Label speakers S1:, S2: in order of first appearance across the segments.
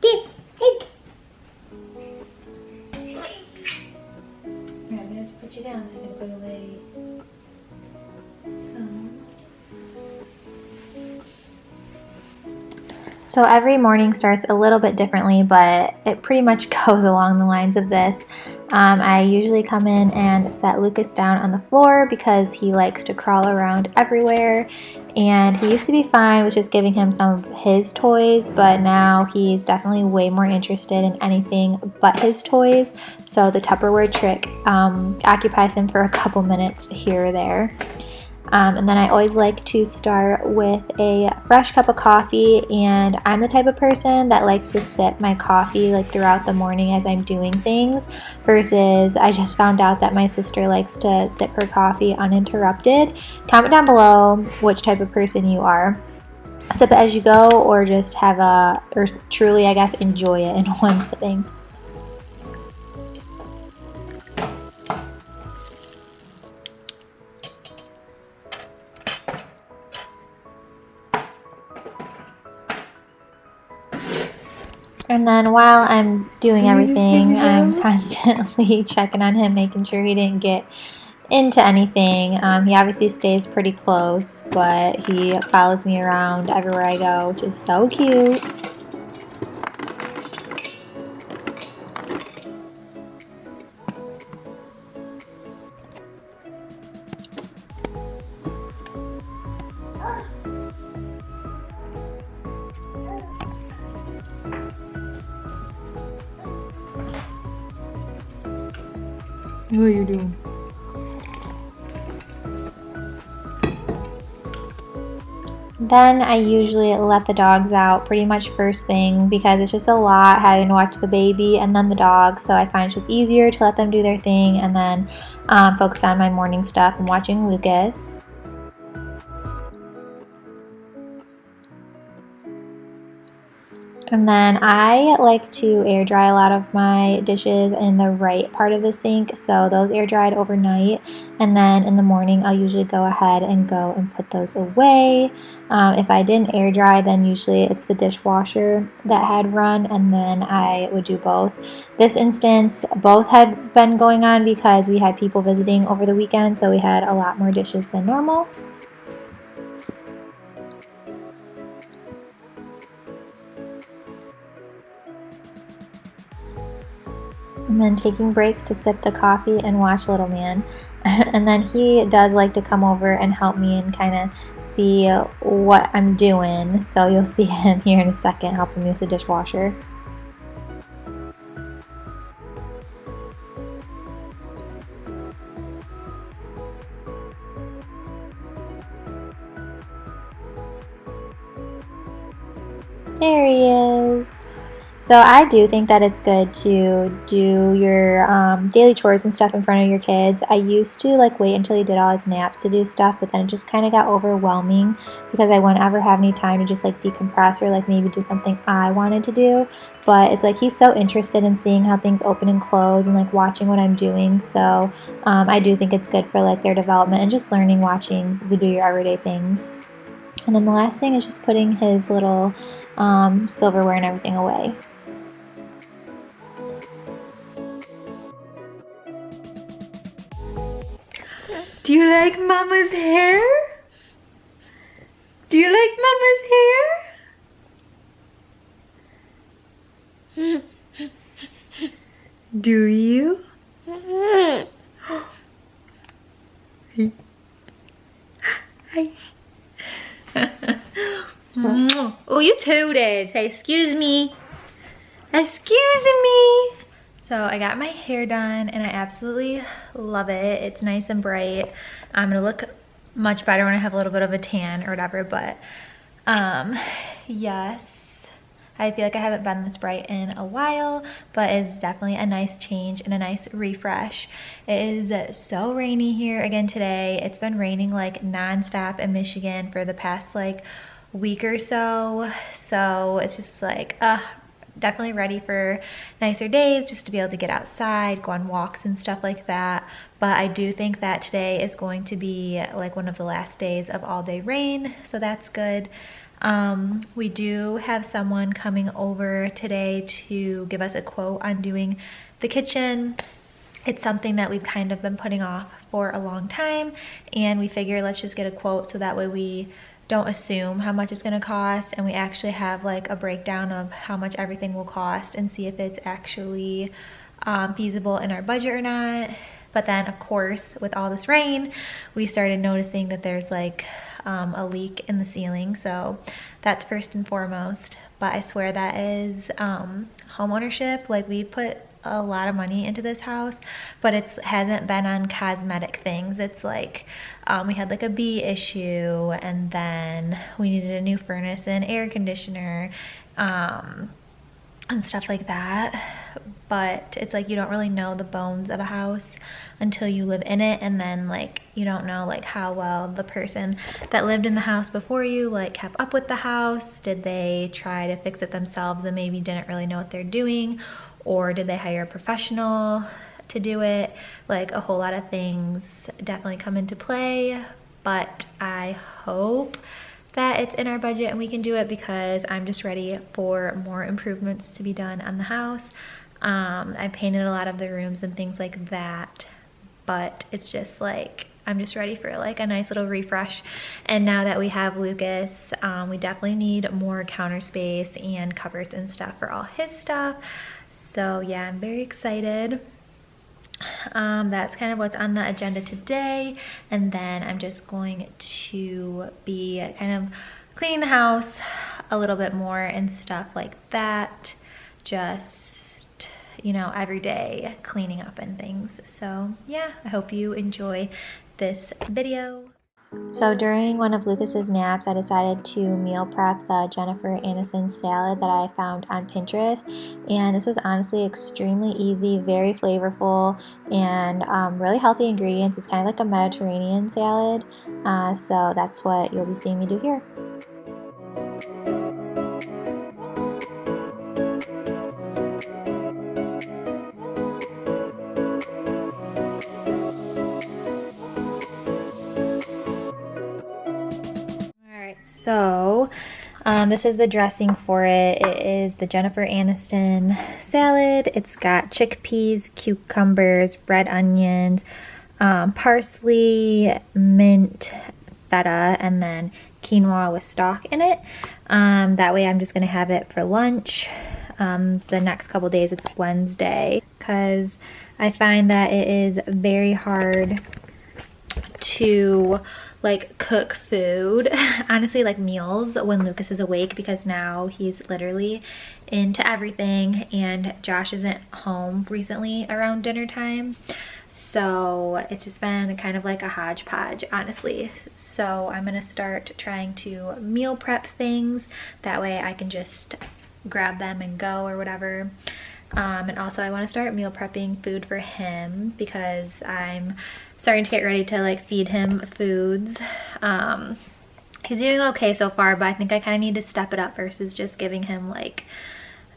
S1: I'm gonna have to put you down so I can put away some. So every morning starts a little bit differently, but it pretty much goes along the lines of this. I usually come in and set Lucas down on the floor because he likes to crawl around everywhere, and he used to be fine with just giving him some of his toys, but now he's definitely way more interested in anything but his toys. So the Tupperware trick occupies him for a couple minutes here or there. And then I always like to start with a fresh cup of coffee, and I'm the type of person that likes to sip my coffee like throughout the morning as I'm doing things, versus I just found out that my sister likes to sip her coffee uninterrupted. Comment down below which type of person you are. Sip it as you go, or just have or truly, I guess, enjoy it in one sitting. And then while I'm doing everything, I'm constantly checking on him, making sure he didn't get into anything. He obviously stays pretty close, but he follows me around everywhere I go, which is so cute. What are you doing? Then I usually let the dogs out pretty much first thing because it's just a lot having to watch the baby and then the dog, so I find it's just easier to let them do their thing and then focus on my morning stuff and watching Lucas. And then I like to air dry a lot of my dishes in the right part of the sink, so those air dried overnight, and then in the morning I'll usually go ahead and put those away. If I didn't air dry, then usually it's the dishwasher that had run, and then I would do both. This instance, both had been going on because we had people visiting over the weekend, so we had a lot more dishes than normal. And then taking breaks to sip the coffee and watch Little Man. And then he does like to come over and help me and kind of see what I'm doing. So you'll see him here in a second helping me with the dishwasher. There he is. So I do think that it's good to do your daily chores and stuff in front of your kids. I used to like wait until he did all his naps to do stuff, but then it just kind of got overwhelming because I wouldn't ever have any time to just like decompress or like maybe do something I wanted to do. But it's like he's so interested in seeing how things open and close and like watching what I'm doing. So I do think it's good for like their development and just learning, watching you do your everyday things. And then the last thing is just putting his little silverware and everything away. Do you like Mama's hair? Do you like Mama's hair? Do you? Hi. Oh, you tooted. Say, excuse me. Excuse me. So I got my hair done and I absolutely love it. It's nice and bright. I'm gonna look much better when I have a little bit of a tan or whatever, but yes. I feel like I haven't been this bright in a while, but it's definitely a nice change and a nice refresh. It is so rainy here again today. It's been raining like nonstop in Michigan for the past like week or so. So it's just like, definitely ready for nicer days, just to be able to get outside, go on walks and stuff like that. But I do think that today is going to be like one of the last days of all day rain, so that's good. We do have someone coming over today to give us a quote on doing the kitchen. It's something that we've kind of been putting off for a long time, and we figure let's just get a quote so that way we don't assume how much it's going to cost, and we actually have like a breakdown of how much everything will cost and see if it's actually feasible in our budget or not. But then of course with all this rain we started noticing that there's like a leak in the ceiling, so that's first and foremost. But I swear that is home ownership. Like, we put a lot of money into this house, but it hasn't been on cosmetic things. It's like we had like a bee issue, and then we needed a new furnace and air conditioner and stuff like that. But it's like you don't really know the bones of a house until you live in it, and then like you don't know like how well the person that lived in the house before you like kept up with the house. Did they try to fix it themselves and maybe didn't really know what they're doing, or did they hire a professional to do it? Like, a whole lot of things definitely come into play, but I hope that it's in our budget and we can do it, because I'm just ready for more improvements to be done on the house. I painted a lot of the rooms and things like that, but it's just like I'm just ready for like a nice little refresh. And now that we have Lucas, we definitely need more counter space and cupboards and stuff for all his stuff. So yeah, I'm very excited. That's kind of what's on the agenda today, and then I'm just going to be kind of cleaning the house a little bit more and stuff like that. Just, you know, every day cleaning up and things. So yeah, I hope you enjoy this video. So during one of Lucas's naps, I decided to meal prep the Jennifer Aniston salad that I found on Pinterest, and this was honestly extremely easy, very flavorful, and really healthy ingredients. It's kind of like a Mediterranean salad, so that's what you'll be seeing me do here. So this is the dressing for it. It is the Jennifer Aniston salad. It's got chickpeas, cucumbers, red onions, parsley, mint, feta, and then quinoa with stock in it. That way I'm just going to have it for lunch. The next couple days, it's Wednesday, because I find that it is very hard to like cook food, honestly, like meals, when Lucas is awake, because now he's literally into everything, and Josh isn't home recently around dinner time, so it's just been kind of like a hodgepodge, honestly. So I'm gonna start trying to meal prep things, that way I can just grab them and go or whatever. And also I want to start meal prepping food for him, because I'm starting to get ready to like feed him foods. He's doing okay so far, but I think I kind of need to step it up versus just giving him like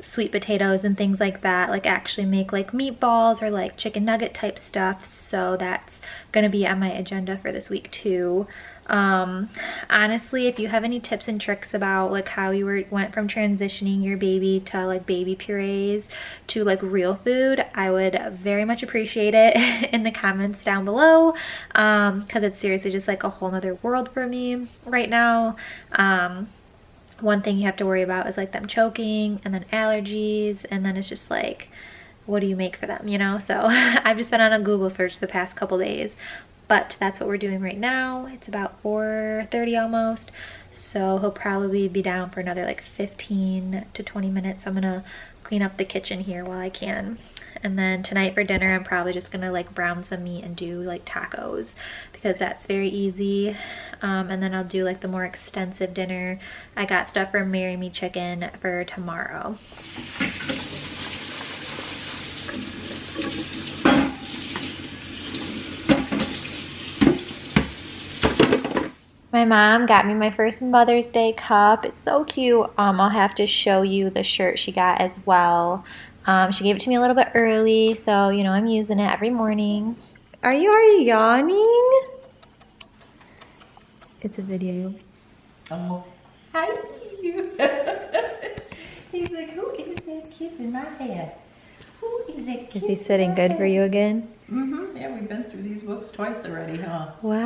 S1: sweet potatoes and things like that. Like actually make like meatballs or like chicken nugget type stuff. So that's gonna be on my agenda for this week too. Honestly, if you have any tips and tricks about like how you went from transitioning your baby to like baby purees to like real food, I would very much appreciate it in the comments down below, because it's seriously just like a whole nother world for me right now. One thing you have to worry about is like them choking, and then allergies, and then it's just like, what do you make for them, you know? So I've just been on a Google search the past couple days, but that's what we're doing right now. It's about 4:30 almost, so he'll probably be down for another like 15 to 20 minutes. I'm gonna clean up the kitchen here while I can. And then tonight for dinner, I'm probably just gonna like brown some meat and do like tacos, because that's very easy. And then I'll do like the more extensive dinner. I got stuff for Marry Me Chicken for tomorrow. My mom got me my first Mother's Day cup. It's so cute. I'll have to show you the shirt she got as well. She gave it to me a little bit early, so you know I'm using it every morning. Are you already yawning? It's a video.
S2: Hi. Who is that kissing my head? Who is that kissing?
S1: Is he sitting good for you again?
S2: Mm-hmm. Yeah, we've been through these books twice already, huh?
S1: Wow.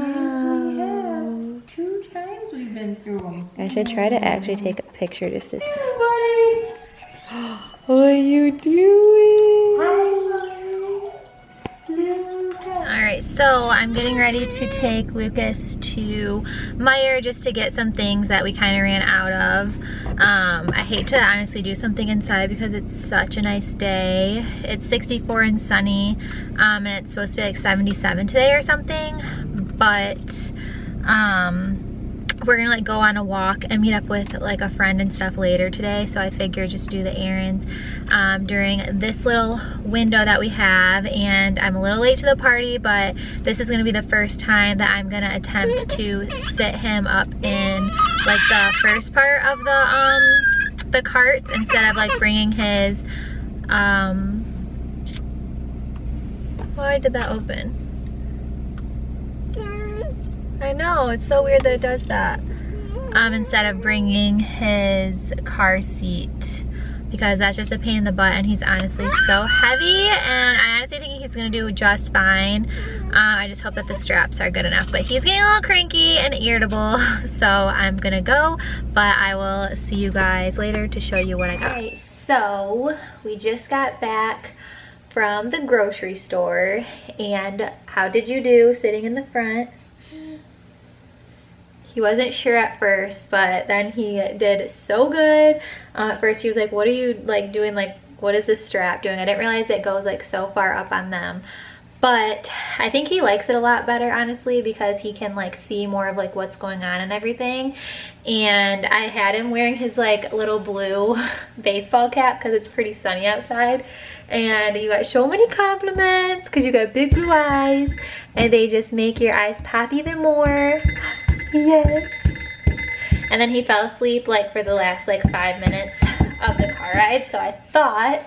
S2: Yes, we have. 2 times we've been through them.
S1: I should try to actually take a picture just to.
S2: Hey, buddy.
S1: What are you doing?
S2: Hi, Luca.
S1: Alright, so I'm getting ready to take Lucas to Meijer just to get some things that we kind of ran out of. I hate to honestly do something inside because it's such a nice day. It's 64 and sunny, and it's supposed to be like 77 today or something, but we're gonna like go on a walk and meet up with like a friend and stuff later today, so I figured just do the errands during this little window that we have. And I'm a little late to the party, but this is gonna be the first time that I'm gonna attempt to sit him up in like the first part of the carts instead of like bringing his why did that open? I know, it's so weird that it does that. Instead of bringing his car seat, because that's just a pain in the butt, and he's honestly so heavy, and I honestly think he's gonna do just fine. I just hope that the straps are good enough, but he's getting a little cranky and irritable, so I'm gonna go, but I will see you guys later to show you what I got. Alright, so we just got back from the grocery store, and how did you do sitting in the front? He wasn't sure at first, but then he did so good. At first he was like, what are you like doing? Like, what is this strap doing? I didn't realize it goes like so far up on them. But I think he likes it a lot better, honestly, because he can like see more of like what's going on and everything. And I had him wearing his like little blue baseball cap because it's pretty sunny outside. And you got so many compliments because you got big blue eyes, and they just make your eyes pop even more. Yes. And then he fell asleep like for the last like 5 minutes of the car ride, so I thought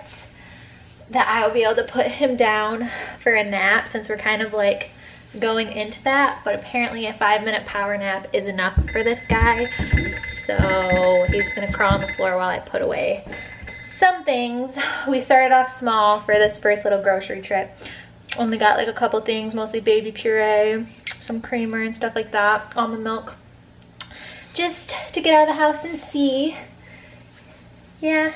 S1: that I would be able to put him down for a nap since we're kind of like going into that, but apparently a 5-minute power nap is enough for this guy, so he's just gonna crawl on the floor while I put away some things. We started off small for this first little grocery trip. Only got like a couple things, mostly baby puree, some creamer and stuff like that, almond milk, just to get out of the house and see. Yeah,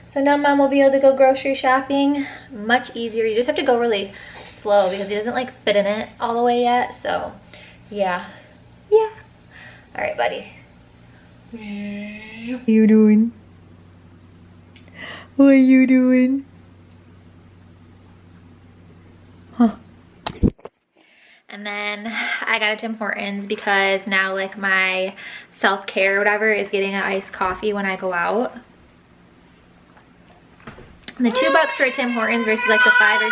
S1: so now mom will be able to go grocery shopping much easier. You just have to go really slow because he doesn't like fit in it all the way yet, so yeah. All right, buddy.
S3: What are you doing? What are you doing? Huh.
S1: And then I got a Tim Hortons because now like my self-care or whatever is getting an iced coffee when I go out. And the $2 for a Tim Hortons versus like the 5 or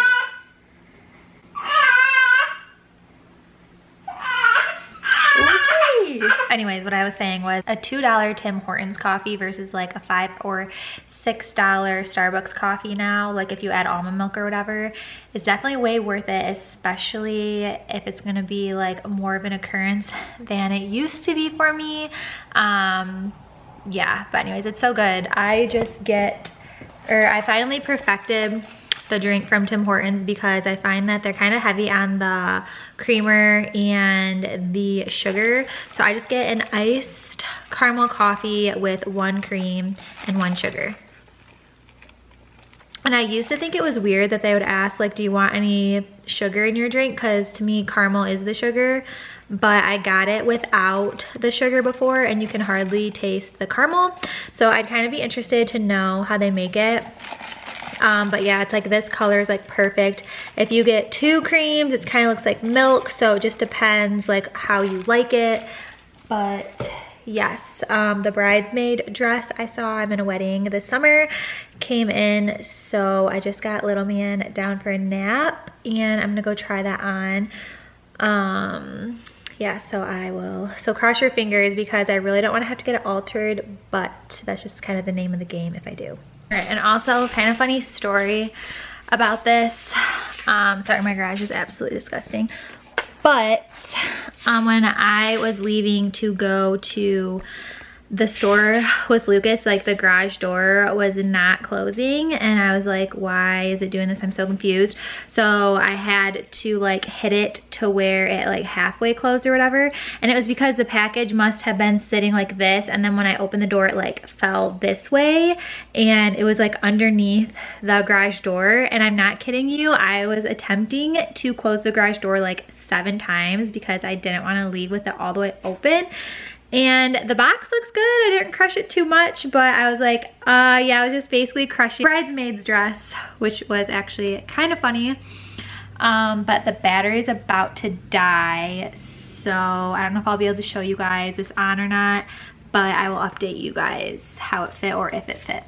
S1: anyways, what I was saying was a $2 Tim Hortons coffee versus like a $5 or $6 Starbucks coffee now, like if you add almond milk or whatever, is definitely way worth it, especially if it's gonna be like more of an occurrence than it used to be for me. Yeah, but anyways, it's so good. I finally perfected the drink from Tim Hortons because I find that they're kind of heavy on the creamer and the sugar. So I just get an iced caramel coffee with 1 cream and 1 sugar. And I used to think it was weird that they would ask like, do you want any sugar in your drink? Because to me, caramel is the sugar. But I got it without the sugar before and you can hardly taste the caramel. So I'd kind of be interested to know how they make it. But yeah, it's like this color is like perfect. If you get 2 creams, it kind of looks like milk, so it just depends like how you like it. But yes, the bridesmaid dress I saw, I'm in a wedding this summer, came in, so I just got little man down for a nap and I'm gonna go try that on. Yeah, so cross your fingers because I really don't want to have to get it altered, but that's just kind of the name of the game if I do. All right, and also kind of funny story about this. Sorry, my garage is absolutely disgusting. But when I was leaving to go to the store with Lucas, like the garage door was not closing, and I was like, why is it doing this? I'm so confused. So I had to like hit it to where it like halfway closed or whatever, and it was because the package must have been sitting like this, and then when I opened the door it like fell this way, and it was like underneath the garage door. And I'm not kidding you, I was attempting to close the garage door like 7 times because I didn't want to leave with it all the way open. And the box looks good. I didn't crush it too much, but I was like, yeah, I was just basically crushing bridesmaid's dress, which was actually kind of funny. But the battery is about to die, so I don't know if I'll be able to show you guys this on or not, but I will update you guys how it fit or if it fit.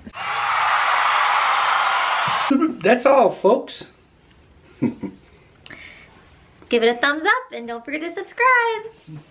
S4: That's all, folks.
S1: Give it a thumbs up and don't forget to subscribe.